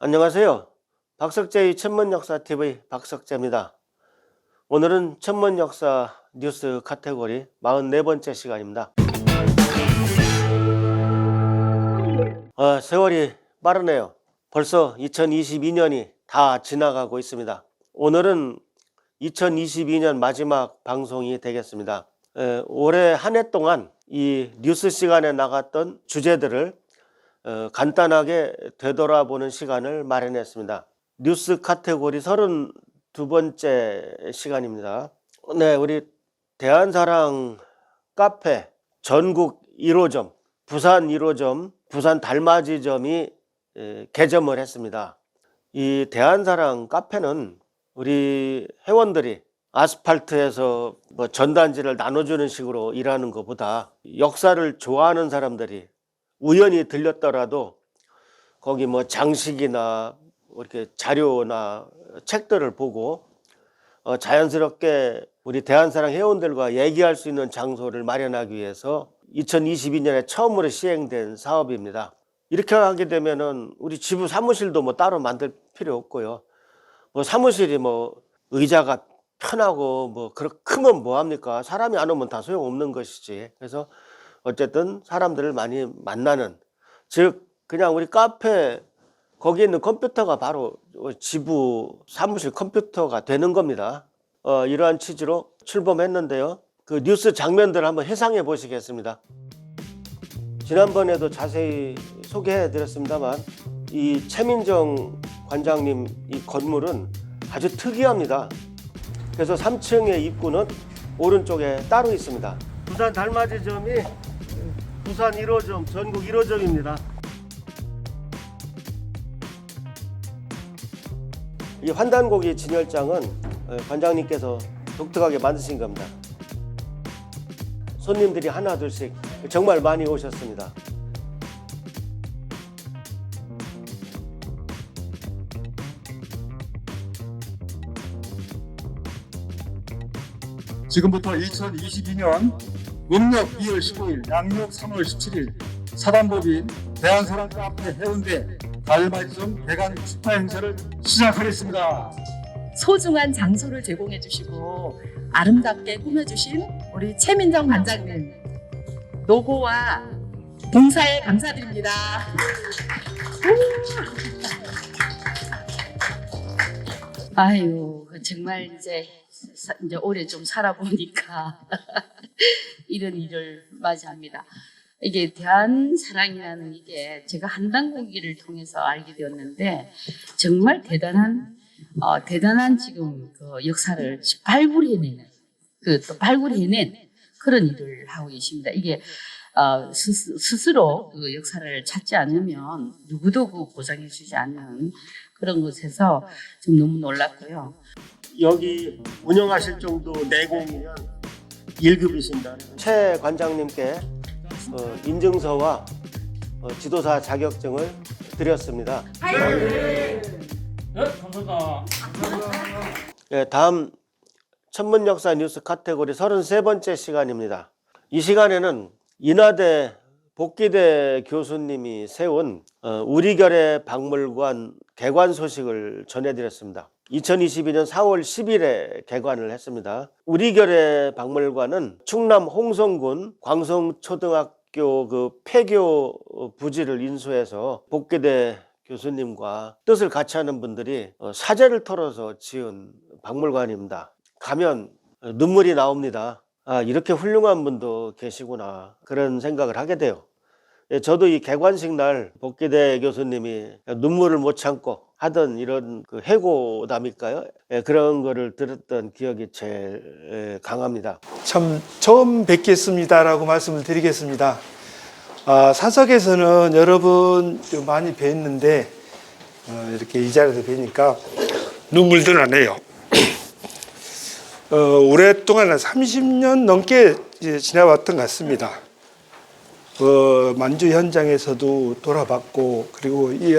안녕하세요. 박석재의 천문역사TV 박석재입니다. 오늘은 천문역사 뉴스 카테고리 44번째 시간입니다. 세월이 빠르네요. 벌써 2022년이 다 지나가고 있습니다. 오늘은 2022년 마지막 방송이 되겠습니다. 올해 한 해 동안 이 뉴스 시간에 나갔던 주제들을 간단하게 되돌아보는 시간을 마련했습니다. 뉴스 카테고리 32번째 시간입니다. 네, 우리 대한사랑 카페 전국 1호점, 부산 1호점, 부산 달맞이점이 개점을 했습니다. 이 대한사랑 카페는 우리 회원들이 아스팔트에서 전단지를 나눠주는 식으로 일하는 것보다 역사를 좋아하는 사람들이 우연히 들렸더라도 거기 장식이나 이렇게 자료나 책들을 보고 자연스럽게 우리 대한사랑 회원들과 얘기할 수 있는 장소를 마련하기 위해서 2022년에 처음으로 시행된 사업입니다. 이렇게 하게 되면은 우리 지부 사무실도 따로 만들 필요 없고요. 사무실이 의자가 편하고 그렇게 크면 뭐합니까? 사람이 안 오면 다 소용없는 것이지. 그래서 어쨌든 사람들을 많이 만나는, 즉 그냥 우리 카페 거기에 있는 컴퓨터가 바로 지부 사무실 컴퓨터가 되는 겁니다. 이러한 취지로 출범했는데요. 그 뉴스 장면들을 한번 회상해 보시겠습니다. 지난번에도 자세히 소개해 드렸습니다만 이 최민정 관장님 이 건물은 아주 특이합니다. 그래서 3층의 입구는 오른쪽에 따로 있습니다. 부산 달맞이점이 부산 1호점, 전국 1호점입니다. 이 환단고기 진열장은 관장님께서 독특하게 만드신 겁니다. 손님들이 하나 둘씩 정말 많이 오셨습니다. 지금부터 2022년 음력 2월 15일, 양력 3월 17일 사단법인 대한사랑 카페 해운대 달맞이점 개관 축하 행사를 시작하겠습니다. 소중한 장소를 제공해 주시고 아름답게 꾸며주신 우리 최민정 관장님 노고와 봉사에 감사드립니다. 아유, 정말 이제 오래 좀 살아보니까 이런 일을 맞이합니다. 이게 대한사랑이라는 이게 제가 한단고기를 통해서 알게 되었는데 정말 대단한 지금 그 역사를 발굴해내는 또 발굴해낸 그런 일을 하고 계십니다. 이게 스스로 그 역사를 찾지 않으면 누구도 그 보장해주지 않는 그런 것에서 좀 너무 놀랐고요. 여기 운영하실 정도 내공이면 1급이십니다. 최 관장님께 인증서와 지도사 자격증을 드렸습니다. 네, 감사합니다. 네, 다음 천문역사 뉴스 카테고리 33번째 시간입니다. 이 시간에는 인하대 복기대 교수님이 세운 우리결의 박물관 개관 소식을 전해드렸습니다. 2022년 4월 10일에 개관을 했습니다. 우리결의 박물관은 충남 홍성군 광성초등학교 그 폐교 부지를 인수해서 복기대 교수님과 뜻을 같이 하는 분들이 사제를 털어서 지은 박물관입니다. 가면 눈물이 나옵니다. 이렇게 훌륭한 분도 계시구나, 그런 생각을 하게 돼요. 저도 이 개관식 날 복기대 교수님이 눈물을 못 참고 하던 이런 그 해고담일까요? 그런 거를 들었던 기억이 제일 강합니다. 참 처음 뵙겠습니다라고 말씀을 드리겠습니다. 사석에서는 여러분 많이 뵀는데 이렇게 이 자리에서 뵈니까 눈물도 나네요. 오랫동안 30년 넘게 지나왔던 것 같습니다. 만주 현장에서도 돌아봤고, 그리고 이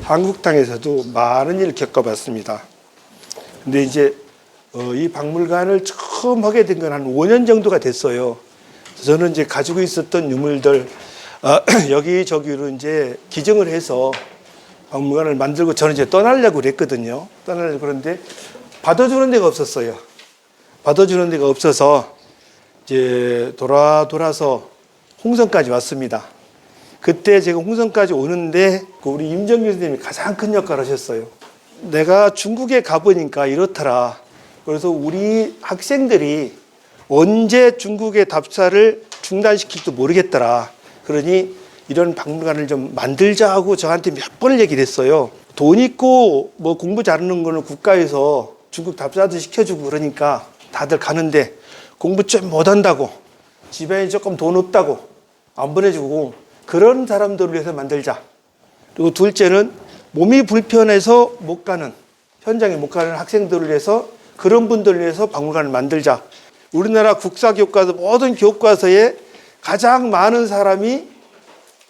한국 땅에서도 많은 일을 겪어봤습니다. 근데 이제 이 박물관을 처음 하게 된 건 한 5년 정도가 됐어요. 저는 이제 가지고 있었던 유물들 여기저기로 이제 기증을 해서 박물관을 만들고 저는 이제 떠나려고 그랬거든요. 떠나려고 그런데 받아주는 데가 없었어요. 받아주는 데가 없어서 이제 돌아서 홍성까지 왔습니다. 그때 제가 홍성까지 오는데 우리 임정 교수님이 가장 큰 역할을 하셨어요. 내가 중국에 가보니까 이렇더라. 그래서 우리 학생들이 언제 중국의 답사를 중단시킬지도 모르겠더라. 그러니 이런 박물관을 좀 만들자 하고 저한테 몇 번을 얘기를 했어요. 돈 있고 뭐 공부 잘하는 거는 국가에서 중국 답사도 시켜주고 그러니까 다들 가는데 공부 좀 못한다고 집에 조금 돈 없다고 안 보내주고 그런 사람들을 위해서 만들자. 그리고 둘째는 몸이 불편해서 못 가는 현장에 못 가는 학생들을 위해서 그런 분들을 위해서 박물관을 만들자. 우리나라 국사교과서 모든 교과서에 가장 많은 사람이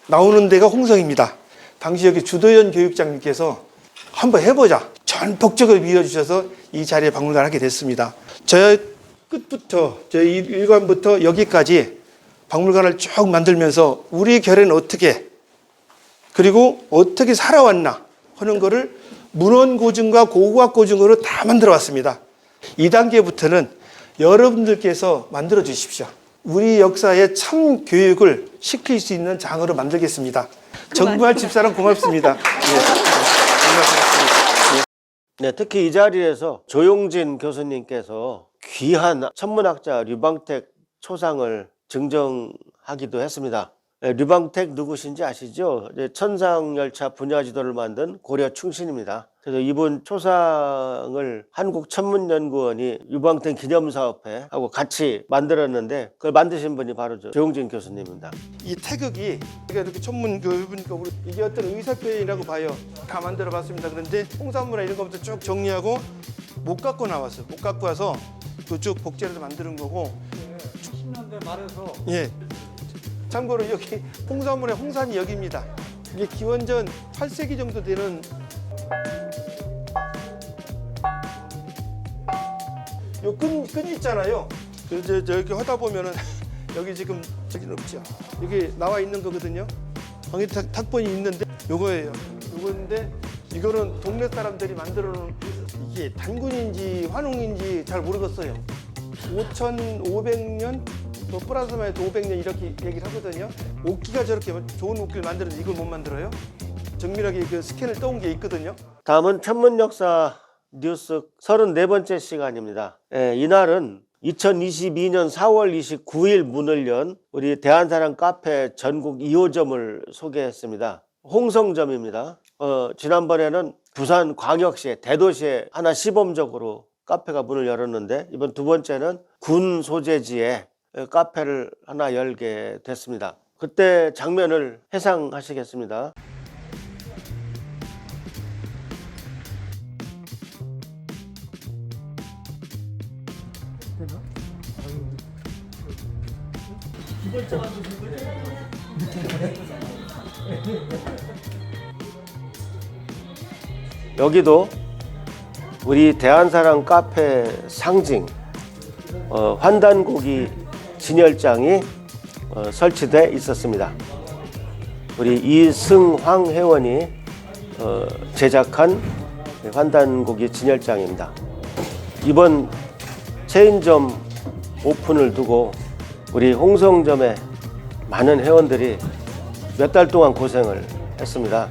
나오는 데가 홍성입니다. 당시 여기 주도현 교육장님께서 한번 해보자. 전폭적으로 밀어주셔서 이 자리에 박물관을 하게 됐습니다. 저 끝부터 저 일관부터 여기까지 박물관을 쭉 만들면서 우리 결에는 어떻게 그리고 어떻게 살아왔나 하는 거를 문헌고증과 고고학고증으로 다 만들어 왔습니다. 2단계부터는 여러분들께서 만들어 주십시오. 우리 역사의 참 교육을 시킬 수 있는 장으로 만들겠습니다. 정말 집사람 고맙습니다. 네, 특히 이 자리에서 조용진 교수님께서 귀한 천문학자 류방택 초상을 증정하기도 했습니다. 네, 류방택 누구신지 아시죠? 천상열차 분야지도를 만든 고려 충신입니다. 그래서 이분 초상을 한국천문연구원이 류방택 기념사업회 하고 같이 만들었는데 그걸 만드신 분이 바로 조용진 교수님입니다. 이 태극이 이렇게 천문 교육이니까 이게 어떤 의사 표현이라고 봐요. 다 만들어봤습니다. 그런데 홍산문화 이런 것부터 쭉 정리하고 못 갖고 나왔어요. 못 갖고 와서 쭉 복제해서 만드는 거고. 70년대 말에서 예. 참고로 여기 홍산문의 홍산이 여기입니다. 이게 기원전 8세기 정도 되는 요 끈 있잖아요. 그래서 저기 하다 보면은 여기 지금 저기는 없죠. 여기 나와 있는 거거든요. 방에 탁본이 있는데 요거예요. 요거인데 이거는 동네 사람들이 만들어 놓은 이게 단군인지 환웅인지 잘 모르겠어요. 5,500년 또 플러스 마이너스 500년 이렇게 얘기를 하거든요. 옥기가 저렇게 좋은 옥기를 만드는데 이걸 못 만들어요? 정밀하게 그 스캔을 떠온 게 있거든요. 다음은 천문역사 뉴스 34번째 시간입니다. 이날은 2022년 4월 29일 문을 연 우리 대한사랑 카페 전국 2호점을 소개했습니다. 홍성점입니다. 지난번에는 부산 광역시에 대도시에 하나 시범적으로 카페가 문을 열었는데 이번 두 번째는 군 소재지에 카페를 하나 열게 됐습니다. 그때 장면을 회상하시겠습니다. 여기도 우리 대한사랑 카페 상징 환단고기 진열장이 설치돼 있었습니다. 우리 이승황 회원이 제작한 환단고기 진열장입니다. 이번 체인점 오픈을 두고 우리 홍성점의 많은 회원들이 몇 달 동안 고생을 했습니다.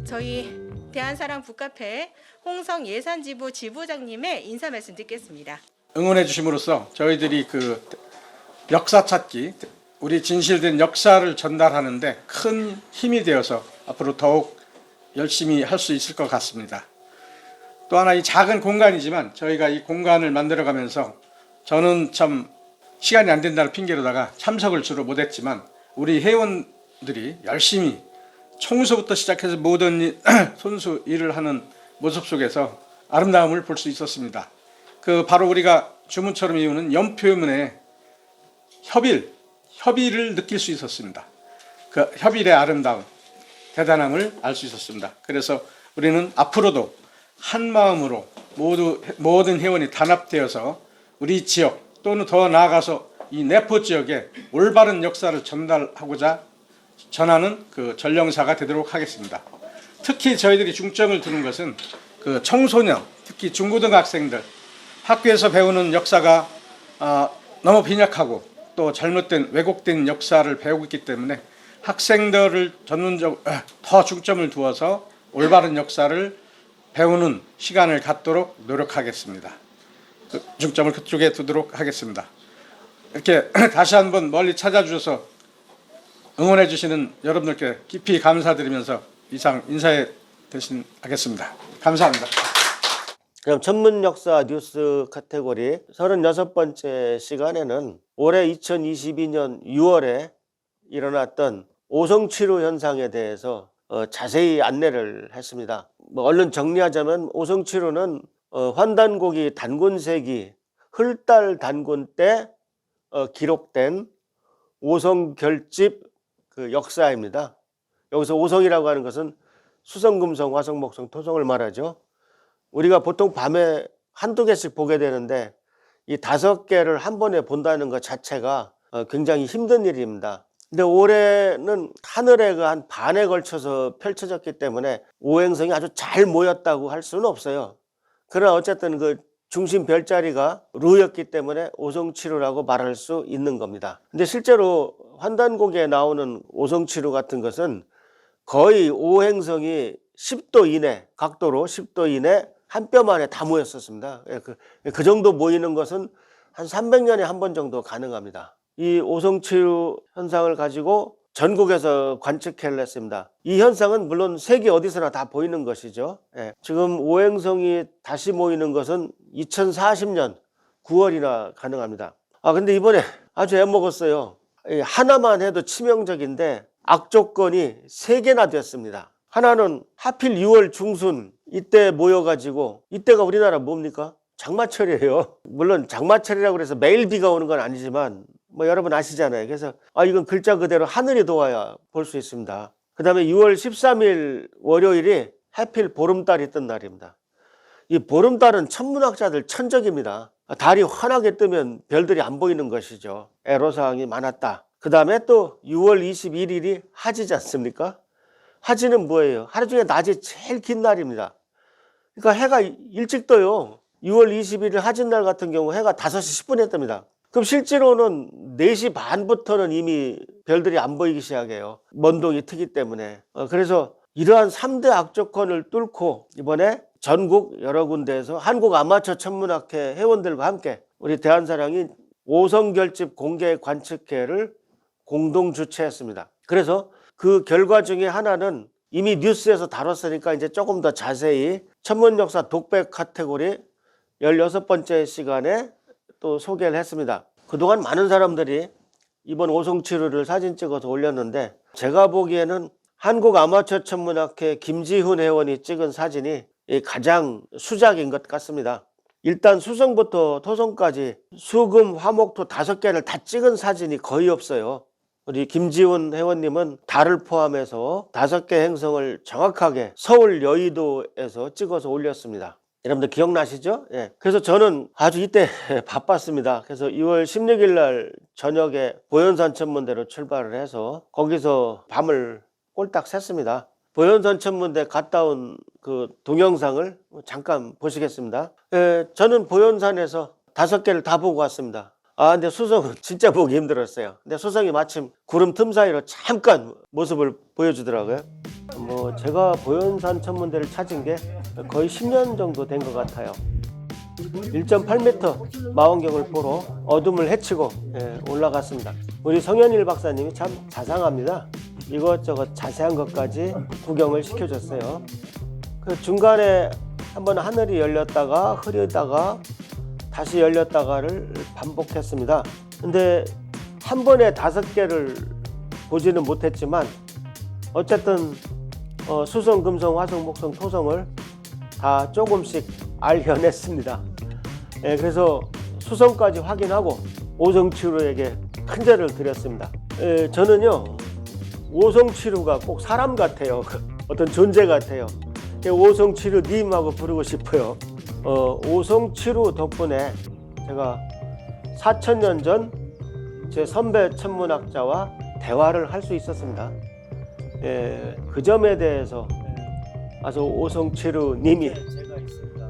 저희 대한사랑 북카페 홍성 예산지부 지부장님의 인사 말씀 듣겠습니다. 응원해 주심으로써 저희들이 그 역사 찾기, 우리 진실된 역사를 전달하는데 큰 힘이 되어서 앞으로 더욱 열심히 할 수 있을 것 같습니다. 또 하나 이 작은 공간이지만 저희가 이 공간을 만들어가면서 저는 참 시간이 안 된다는 핑계로다가 참석을 주로 못했지만 우리 회원들이 열심히 청소부터 시작해서 모든 손수 일을 하는 모습 속에서 아름다움을 볼 수 있었습니다. 그 바로 우리가 주문처럼 이루는 연표문의 협의를 느낄 수 있었습니다. 그 협일의 아름다움, 대단함을 알 수 있었습니다. 그래서 우리는 앞으로도 한 마음으로 모든 회원이 단합되어서 우리 지역 또는 더 나아가서 이 내포 지역에 올바른 역사를 전하는 그 전령사가 되도록 하겠습니다. 특히 저희들이 중점을 두는 것은 그 청소년, 특히 중고등학생들 학교에서 배우는 역사가 너무 빈약하고 또 잘못된 왜곡된 역사를 배우고 있기 때문에 학생들을 더 중점을 두어서 올바른 역사를 배우는 시간을 갖도록 노력하겠습니다. 중점을 그쪽에 두도록 하겠습니다. 이렇게 다시 한번 멀리 찾아주셔서 응원해 주시는 여러분들께 깊이 감사드리면서 이상 인사에 대신하겠습니다. 감사합니다. 그럼 전문 역사 뉴스 카테고리 36번째 시간에는 올해 2022년 6월에 일어났던 오성치루 현상에 대해서 자세히 안내를 했습니다. 얼른 정리하자면 오성치루는 환단고기 단군세기 흘달 단군 때 기록된 오성결집 그 역사입니다. 여기서 오성이라고 하는 것은 수성, 금성, 화성, 목성, 토성을 말하죠. 우리가 보통 밤에 한두 개씩 보게 되는데 이 5개를 한 번에 본다는 것 자체가 굉장히 힘든 일입니다. 근데 올해는 하늘에 한 반에 걸쳐서 펼쳐졌기 때문에 오행성이 아주 잘 모였다고 할 수는 없어요. 그러나 어쨌든 그 중심 별자리가 루였기 때문에 오성치루라고 말할 수 있는 겁니다. 근데 실제로 환단고기에 나오는 오성치루 같은 것은 거의 오행성이 10도 이내, 각도로 10도 이내 한 뼘 안에 다 모였었습니다. 그 정도 모이는 것은 한 300년에 한 번 정도 가능합니다. 이 오성치루 현상을 가지고 전국에서 관측회를 했습니다. 이 현상은 물론 세계 어디서나 다 보이는 것이죠. 지금 오행성이 다시 모이는 것은 2040년 9월이나 가능합니다. 근데 이번에 아주 애먹었어요. 하나만 해도 치명적인데 악조건이 3개나 됐습니다. 하나는 하필 6월 중순 이때 모여가지고, 이때가 우리나라 뭡니까? 장마철이에요. 물론 장마철이라고 해서 매일 비가 오는 건 아니지만 여러분 아시잖아요. 그래서 이건 글자 그대로 하늘이 도와야 볼 수 있습니다. 그 다음에 6월 13일 월요일이 하필 보름달이 뜬 날입니다. 이 보름달은 천문학자들 천적입니다. 달이 환하게 뜨면 별들이 안 보이는 것이죠. 애로사항이 많았다. 그 다음에 또 6월 21일이 하지지 않습니까? 하지는 뭐예요? 하루 중에 낮이 제일 긴 날입니다. 그러니까 해가 일찍 떠요. 6월 21일 하진날 같은 경우 해가 5시 10분에 뜹니다. 그럼 실제로는 4시 반부터는 이미 별들이 안 보이기 시작해요. 먼동이 트기 때문에. 그래서 이러한 3대 악조건을 뚫고 이번에 전국 여러 군데에서 한국 아마추어 천문학회 회원들과 함께 우리 대한사랑이 오성결집 공개 관측회를 공동 주최했습니다. 그래서 그 결과 중에 하나는 이미 뉴스에서 다뤘으니까 이제 조금 더 자세히 천문역사 독백 카테고리 16번째 시간에 또 소개를 했습니다. 그동안 많은 사람들이 이번 오성치루를 사진 찍어서 올렸는데 제가 보기에는 한국 아마추어 천문학회 김지훈 회원이 찍은 사진이 가장 수작인 것 같습니다. 일단 수성부터 토성까지 수금, 화목토 5개를 다 찍은 사진이 거의 없어요. 우리 김지훈 회원님은 달을 포함해서 5개 행성을 정확하게 서울 여의도에서 찍어서 올렸습니다. 여러분들 기억나시죠? 그래서 저는 아주 이때 바빴습니다. 그래서 2월 16일 날 저녁에 보현산 천문대로 출발을 해서 거기서 밤을 꼴딱 샜습니다. 보현산 천문대 갔다 온 그 동영상을 잠깐 보시겠습니다. 저는 보현산에서 5개를 다 보고 왔습니다. 근데 수성은 진짜 보기 힘들었어요. 근데 수성이 마침 구름 틈 사이로 잠깐 모습을 보여주더라고요. 제가 보현산 천문대를 찾은 게 거의 10년 정도 된 것 같아요. 1.8m 망원경을 보러 어둠을 헤치고 올라갔습니다. 우리 성현일 박사님이 참 자상합니다. 이것저것 자세한 것까지 구경을 시켜줬어요. 그 중간에 한번 하늘이 열렸다가 흐리다가 다시 열렸다가를 반복했습니다. 근데 한 번에 5개를 보지는 못했지만 어쨌든 수성, 금성, 화성, 목성, 토성을 다 조금씩 알려냈습니다. 그래서 수성까지 확인하고 오성치루에게 큰절을 드렸습니다. 저는요 오성치루가 꼭 사람 같아요. 어떤 존재 같아요. 오성치루님하고 부르고 싶어요. 오송치루 덕분에 제가 4,000년 전 제 선배 천문학자와 대화를 할 수 있었습니다. 그 점에 대해서 아주 오송치루 님이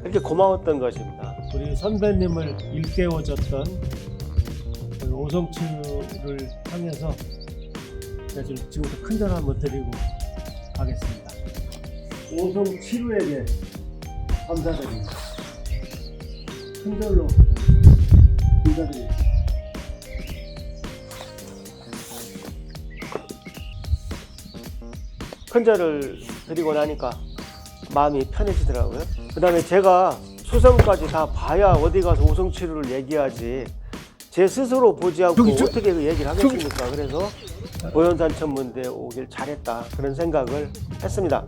그렇게 고마웠던 것입니다. 우리 선배님을 일깨워줬던 그 오송치루를 향해서 제가 지금부터 큰절 한번 드리고 가겠습니다. 오송치루에게 감사드립니다. 큰절로 인사드립니다. 큰절을 드리고 나니까 마음이 편해지더라고요. 그 다음에 제가 수성까지 다 봐야 어디 가서 오송치루를 얘기하지 제 스스로 보지 않고 어떻게 그 얘기를 하겠습니까? 그래서 보현산 천문대에 오길 잘했다 그런 생각을 했습니다.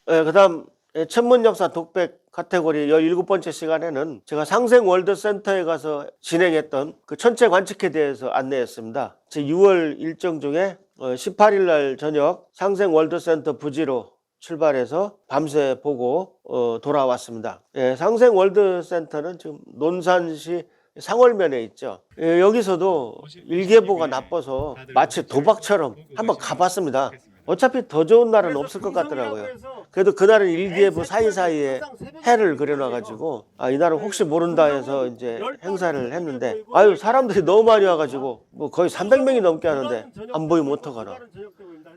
그 다음 천문역사 독백 카테고리 17번째 시간에는 제가 상생월드센터에 가서 진행했던 그 천체 관측에 대해서 안내했습니다. 제 6월 일정 중에 18일 날 저녁 상생월드센터 부지로 출발해서 밤새 보고 돌아왔습니다. 상생월드센터는 지금 논산시 상월면에 있죠. 여기서도 일기예보가 나빠서 마치 도박처럼 한번 가봤습니다. 어차피 더 좋은 날은 없을 것 같더라고요. 그래도 그날은 일기예보 사이사이에 해를 그려놔가지고 이날은 혹시 모른다 해서 이제 행사를 했는데 사람들이 너무 많이 와가지고 뭐 거의 300명이 넘게 하는데 안 보이면 어떡하나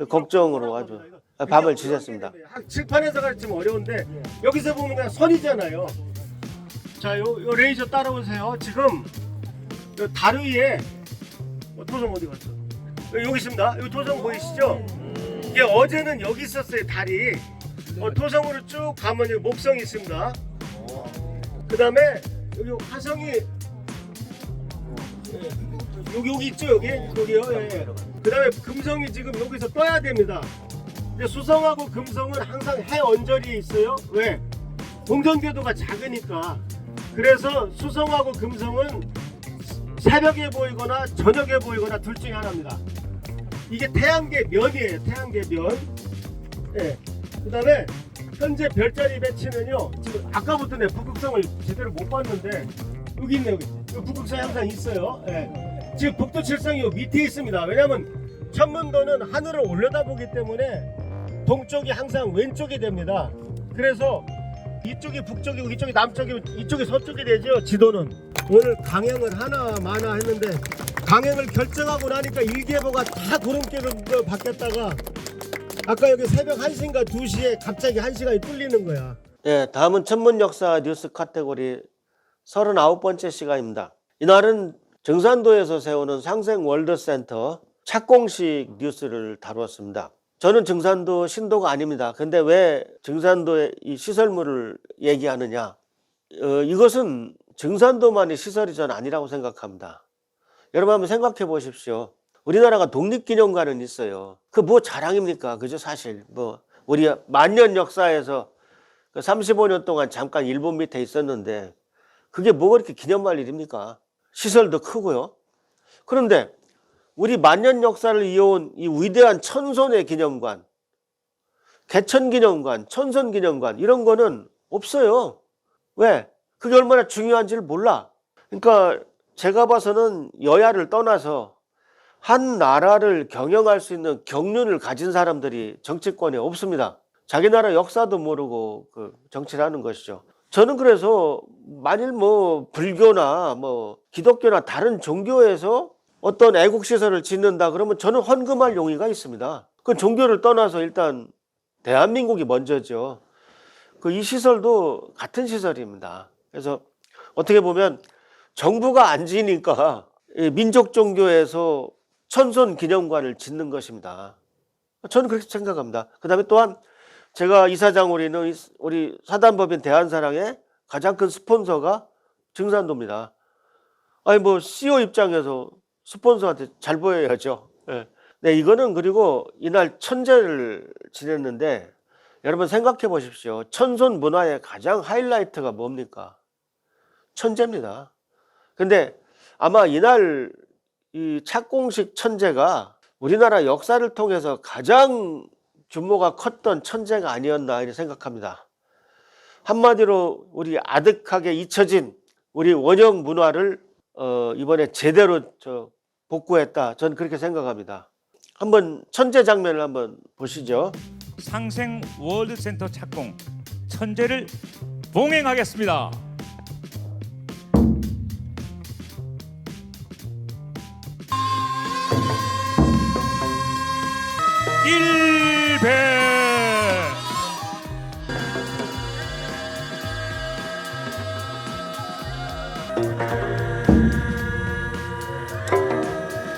걱정으로 아주 밤을 지샜습니다. 칠판에서 가르치면 어려운데 여기서 보면 그냥 선이잖아요. 자, 요 레이저 따라오세요. 지금 요 달 위에 토성 어디 갔어? 여기 있습니다. 요 토성 보이시죠? 이게 어제는 여기 있었어요. 달이 토성으로 쭉 가면 여기 목성이 있습니다. 그 다음에 여기 화성이 여기 있죠? 여기요. 예. 그 다음에 금성이 지금 여기서 떠야 됩니다. 근데 수성하고 금성은 항상 해 언저리에 있어요. 왜? 공전궤도가 작으니까. 그래서 수성하고 금성은 새벽에 보이거나 저녁에 보이거나 둘 중에 하나입니다. 이게 태양계 면이에요. 태양계 면. 네. 그 다음에 현재 별자리 배치는요. 지금 아까부터 내 북극성을 제대로 못 봤는데 여기 있네요. 여기 북극성이 항상 있어요. 네. 지금 북두 칠성이 밑에 있습니다. 왜냐하면 천문도는 하늘을 올려다보기 때문에 동쪽이 항상 왼쪽이 됩니다. 그래서 이쪽이 북쪽이고 이쪽이 남쪽이고 이쪽이 서쪽이 되죠. 지도는. 오늘 강행을 하나 했는데 강행을 결정하고 나니까 일기예보가 다 구름길로 바뀌었다가 아까 여기 새벽 1시인가 2시에 갑자기 1시간이 뚫리는 거야. 네, 다음은 천문역사 뉴스 카테고리 39번째 시간입니다. 이날은 증산도에서 세우는 상생월드센터 착공식 뉴스를 다루었습니다. 저는 증산도 신도가 아닙니다. 근데 왜 증산도의 이 시설물을 얘기하느냐? 이것은 증산도만의 시설이 전 아니라고 생각합니다. 여러분 한번 생각해 보십시오. 우리나라가 독립기념관은 있어요. 그 뭐 자랑입니까? 그죠? 사실 뭐 우리 만년 역사에서 35년 동안 잠깐 일본 밑에 있었는데 그게 뭐가 그렇게 기념할 일입니까? 시설도 크고요. 그런데 우리 만년 역사를 이어온 이 위대한 천손의 기념관, 개천기념관, 천손기념관 이런 거는 없어요. 왜? 그게 얼마나 중요한지를 몰라. 그러니까 제가 봐서는 여야를 떠나서 한 나라를 경영할 수 있는 경륜을 가진 사람들이 정치권에 없습니다. 자기 나라 역사도 모르고 정치를 하는 것이죠. 저는 그래서 만일 뭐 불교나 뭐 기독교나 다른 종교에서 어떤 애국시설을 짓는다 그러면 저는 헌금할 용의가 있습니다. 그 종교를 떠나서 일단 대한민국이 먼저죠. 이 시설도 같은 시설입니다. 그래서 어떻게 보면 정부가 안 지니까 민족 종교에서 천손 기념관을 짓는 것입니다. 저는 그렇게 생각합니다. 그 다음에 또한 제가 이사장으로 있는 우리 사단법인 대한사랑의 가장 큰 스폰서가 증산도입니다. 뭐 CEO 입장에서 스폰서한테 잘 보여야죠. 네, 이거는 그리고 이날 천재를 지냈는데 여러분 생각해 보십시오. 천손 문화의 가장 하이라이트가 뭡니까? 천재입니다. 근데 아마 이날 이 착공식 천재가 우리나라 역사를 통해서 가장 규모가 컸던 천재가 아니었나 이렇게 생각합니다. 한마디로 우리 아득하게 잊혀진 우리 원형 문화를 이번에 제대로 복구했다. 저는 그렇게 생각합니다. 한번 천재 장면을 한번 보시죠. 상생 월드센터 착공 천재를 봉행하겠습니다. 일배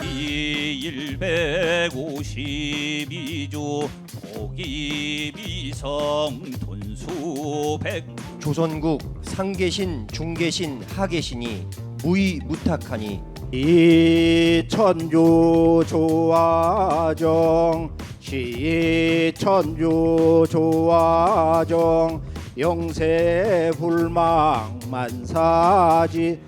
이 152조 고기비성 돈수백 조선국 상계신 중계신 하계신이 무의무탁하니 시천주 조화정 시천주 조화정 영세불망 만사지.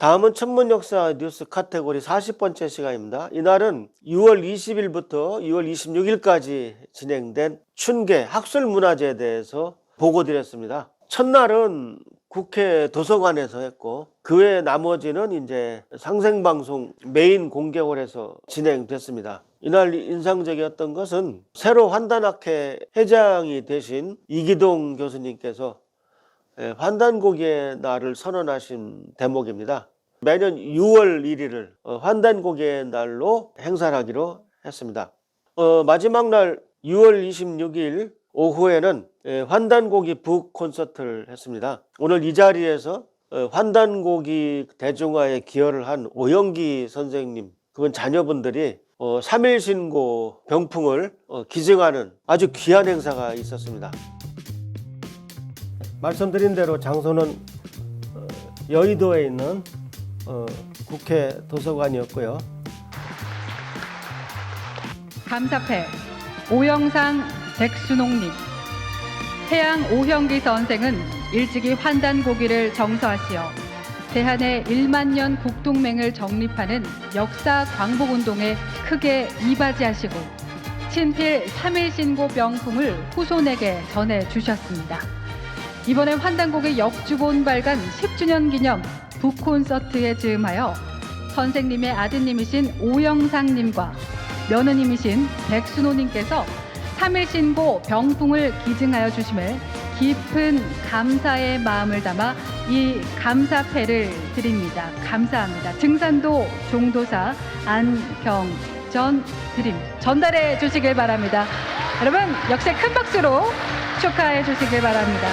다음은 천문역사 뉴스 카테고리 40번째 시간입니다. 이날은 6월 20일부터 6월 26일까지 진행된 춘계 학술문화제에 대해서 보고드렸습니다. 첫날은 국회 도서관에서 했고 그 외 나머지는 이제 상생방송 메인 공개홀에서 진행됐습니다. 이날 인상적이었던 것은 새로 환단학회 회장이 되신 이기동 교수님께서 환단고기의 날을 선언하신 대목입니다. 매년 6월 1일을 환단고기의 날로 행사를 하기로 했습니다. 마지막 날 6월 26일 오후에는 환단고기 북 콘서트를 했습니다. 오늘 이 자리에서 환단고기 대중화에 기여를 한 오영기 선생님, 그분 자녀분들이 3일 신고 병풍을 기증하는 아주 귀한 행사가 있었습니다. 말씀드린 대로 장소는 여의도에 있는 국회 도서관이었고요. 감사패 오영상 백순옥님. 태양 오형기 선생은 일찍이 환단고기를 정서하시어 대한의 1만 년 국동맹을 정립하는 역사 광복운동에 크게 이바지하시고 친필 3일 신고 병풍을 후손에게 전해주셨습니다. 이번에 환단고기 역주본 발간 10주년 기념 북콘서트에 즈음하여 선생님의 아드님이신 오영상님과 며느님이신 백순호님께서 3일 신고 병풍을 기증하여 주심에 깊은 감사의 마음을 담아 이 감사패를 드립니다. 감사합니다. 증산도 종도사 안경전 전달해 주시길 바랍니다. 여러분 역시 큰 박수로 축하해 주시길 바랍니다.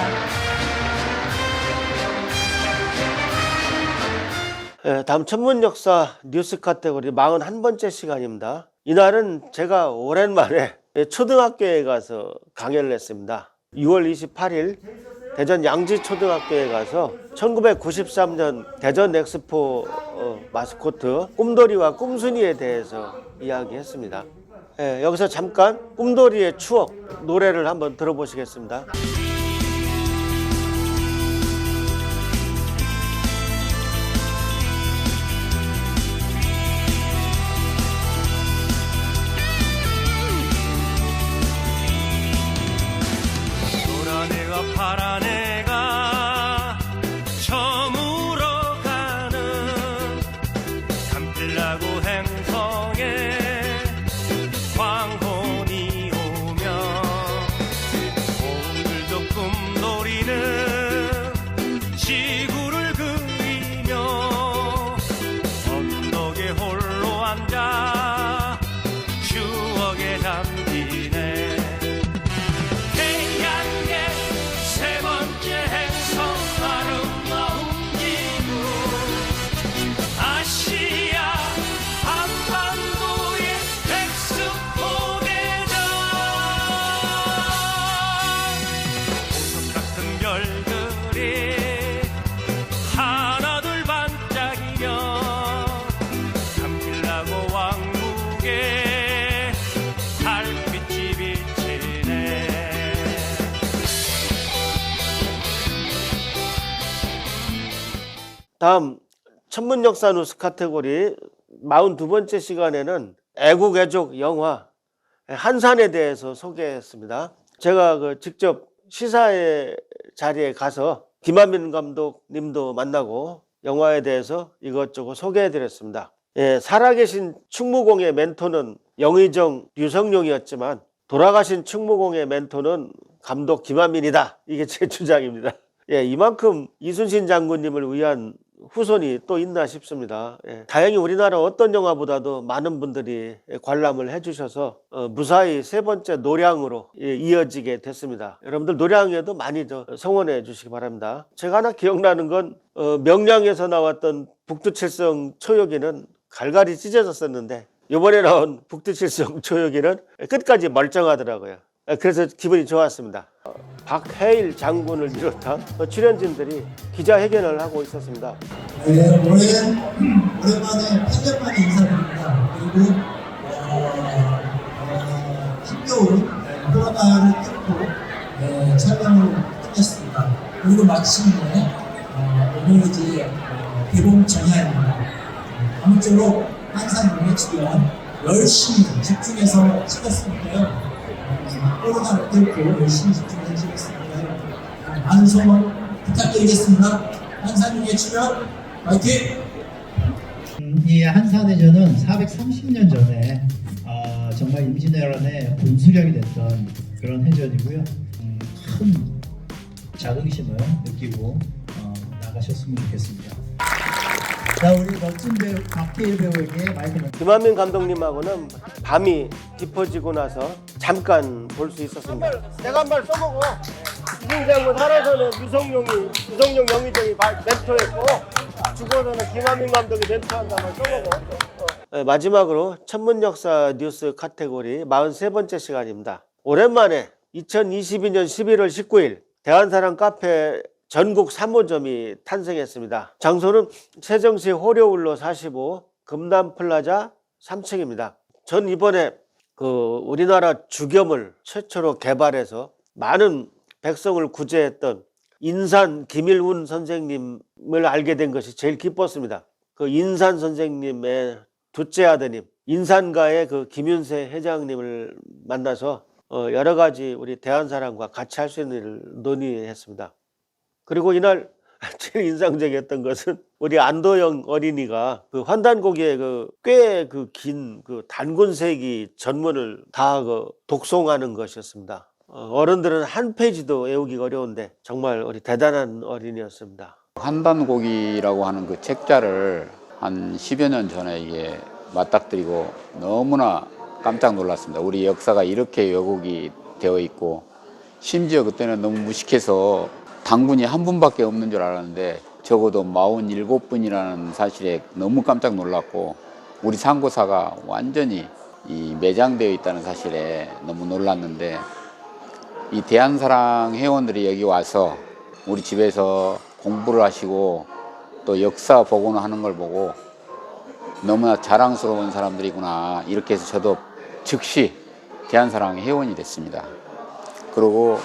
다음 천문역사 뉴스 카테고리 41번째 시간입니다. 이날은 제가 오랜만에 초등학교에 가서 강연을 했습니다. 6월 28일 대전 양지초등학교에 가서 1993년 대전 엑스포 마스코트 꿈돌이와 꿈순이에 대해서 이야기했습니다. 여기서 잠깐 꿈돌이의 추억 노래를 한번 들어보시겠습니다. 노란 애가 파란 애가 저물어 가는 감필나고 행성에 황혼이 오며 오늘도 꿈돌이는 지구를 그리며 언덕에 홀로 앉아 추억에 잠기네. 태양의 세 번째 행성 아름다운 지구 아시아 한반도의 엑스포 대전 보석 같은 별들이 하나둘 반짝이며 감칠나고 왕국에 달빛이 비치네. 다음 천문역사 뉴스 카테고리 42번째 시간에는 애국애족 영화 한산에 대해서 소개했습니다. 제가 그 직접 시사회 자리에 가서 김한민 감독님도 만나고 영화에 대해서 이것저것 소개해드렸습니다. 예, 살아계신 충무공의 멘토는 영의정 류성룡이었지만 돌아가신 충무공의 멘토는 감독 김한민이다. 이게 제 주장입니다. 예, 이만큼 이순신 장군님을 위한 후손이 또 있나 싶습니다. 예, 다행히 우리나라 어떤 영화보다도 많은 분들이 관람을 해주셔서 무사히 세 번째 노량으로 이어지게 됐습니다. 여러분들 노량에도 많이 성원해 주시기 바랍니다. 제가 하나 기억나는 건 명량에서 나왔던 북두칠성 초yo기는 갈갈이 찢어졌었는데 이번에 나온 북두칠성 초yo기는 끝까지 멀쩡하더라고요. 그래서 기분이 좋았습니다. 박해일 장군을 비롯한 출연진들이 기자회견을 하고 있었습니다. 네, 오랜만에 8년 만에 인사드립니다. 그리고 힘겨운 코로나를 뚫고 촬영을 끝냈습니다. 그리고 마침내 오늘 이제 개봉 전야입니다. 아무쪼록 한산용의 출연 열심히 집중해서 찍었으니까요. 코로나를 뚫고 열심히 집중해서 찍었으니까요. 많은 소원 부탁드리겠습니다. 한산용의 출연 화이팅! 이 한산해전은 430년 전에 정말 임진왜란의 분수령이 됐던 그런 해전이고요. 큰 자긍심을 느끼고 나가셨으면 좋겠습니다. 자, 우리 멋진 배우 박해일 배우에게 마이크를. 김한민 감독님하고는 밤이 깊어지고 나서 잠깐 볼 수 있었습니다. 내가 한 발 써보고 이순신 장군 살아서는 유성룡 영의정이 멘토했고 죽어서는 김한민 감독이 멘토한다 말 써보고. 마지막으로 천문역사 뉴스 카테고리 43번째 시간입니다. 오랜만에 2022년 11월 19일 대한사랑 카페 전국 3호점이 탄생했습니다. 장소는 세정시 호려울로 45 금남플라자 3층입니다. 전 이번에 우리나라 주겸을 최초로 개발해서 많은 백성을 구제했던 인산 김일훈 선생님을 알게 된 것이 제일 기뻤습니다. 그 인산 선생님의 둘째 아드님 인산가의 그 김윤세 회장님을 만나서 여러 가지 우리 대한사랑과 같이 할 수 있는 일을 논의했습니다. 그리고 이날 제일 인상적이었던 것은 우리 안도영 어린이가 그 환단고기에 꽤 긴 단군세기 전문을 다 독송하는 것이었습니다. 어른들은 한 페이지도 외우기가 어려운데 정말 우리 대단한 어린이였습니다. 환단고기라고 하는 그 책자를 한 10여 년 전에 이게 맞닥뜨리고 너무나 깜짝 놀랐습니다. 우리 역사가 이렇게 왜곡이 되어 있고 심지어 그때는 너무 무식해서 당군이 한 분밖에 없는 줄 알았는데 적어도 47분이라는 사실에 너무 깜짝 놀랐고 우리 상고사가 완전히 매장되어 있다는 사실에 너무 놀랐는데 이 대한사랑 회원들이 여기 와서 우리 집에서 공부를 하시고 또 역사 복원을 하는 걸 보고 너무나 자랑스러운 사람들이구나 이렇게 해서 저도 즉시 대한사랑 회원이 됐습니다. 그리고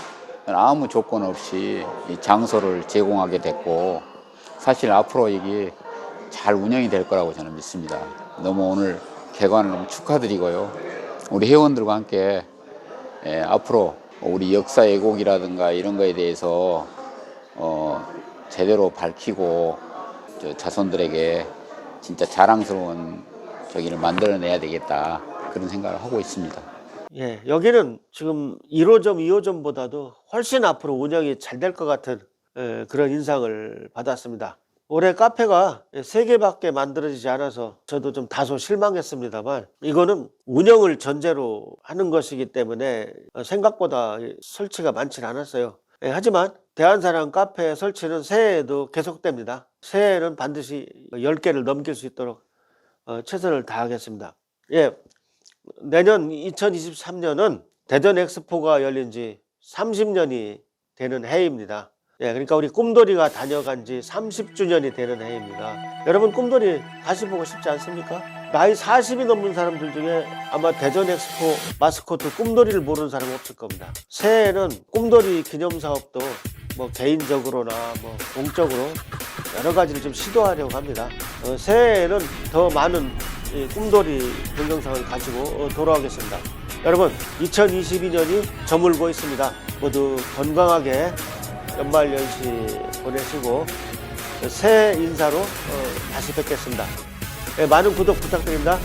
아무 조건 없이 이 장소를 제공하게 됐고 사실 앞으로 이게 잘 운영이 될 거라고 저는 믿습니다. 너무 오늘 개관을 너무 축하드리고요. 우리 회원들과 함께 앞으로 우리 역사 왜곡이라든가 이런 거에 대해서 제대로 밝히고 자손들에게 진짜 자랑스러운 저기를 만들어내야 되겠다 그런 생각을 하고 있습니다. 예, 여기는 지금 1호점, 2호점보다도 훨씬 앞으로 운영이 잘 될 것 같은 그런 인상을 받았습니다. 올해 카페가 3개밖에 만들어지지 않아서 저도 좀 다소 실망했습니다만 이거는 운영을 전제로 하는 것이기 때문에 생각보다 설치가 많지는 않았어요. 하지만 대한사랑 카페 설치는 새해에도 계속됩니다. 새해에는 반드시 10개를 넘길 수 있도록 최선을 다하겠습니다. 예, 내년 2023년은 대전 엑스포가 열린 지 30년이 되는 해입니다. 예, 그러니까 우리 꿈돌이가 다녀간 지 30주년이 되는 해입니다. 여러분 꿈돌이 다시 보고 싶지 않습니까? 나이 40이 넘는 사람들 중에 아마 대전 엑스포 마스코트 꿈돌이를 모르는 사람은 없을 겁니다. 새해에는 꿈돌이 기념사업도 뭐 개인적으로나 뭐 공적으로 여러 가지를 좀 시도하려고 합니다. 새해에는 더 많은 꿈돌이 동영상을 가지고 돌아오겠습니다. 여러분 2022년이 저물고 있습니다. 모두 건강하게 연말연시 보내시고 새해 인사로 다시 뵙겠습니다. 많은 구독 부탁드립니다.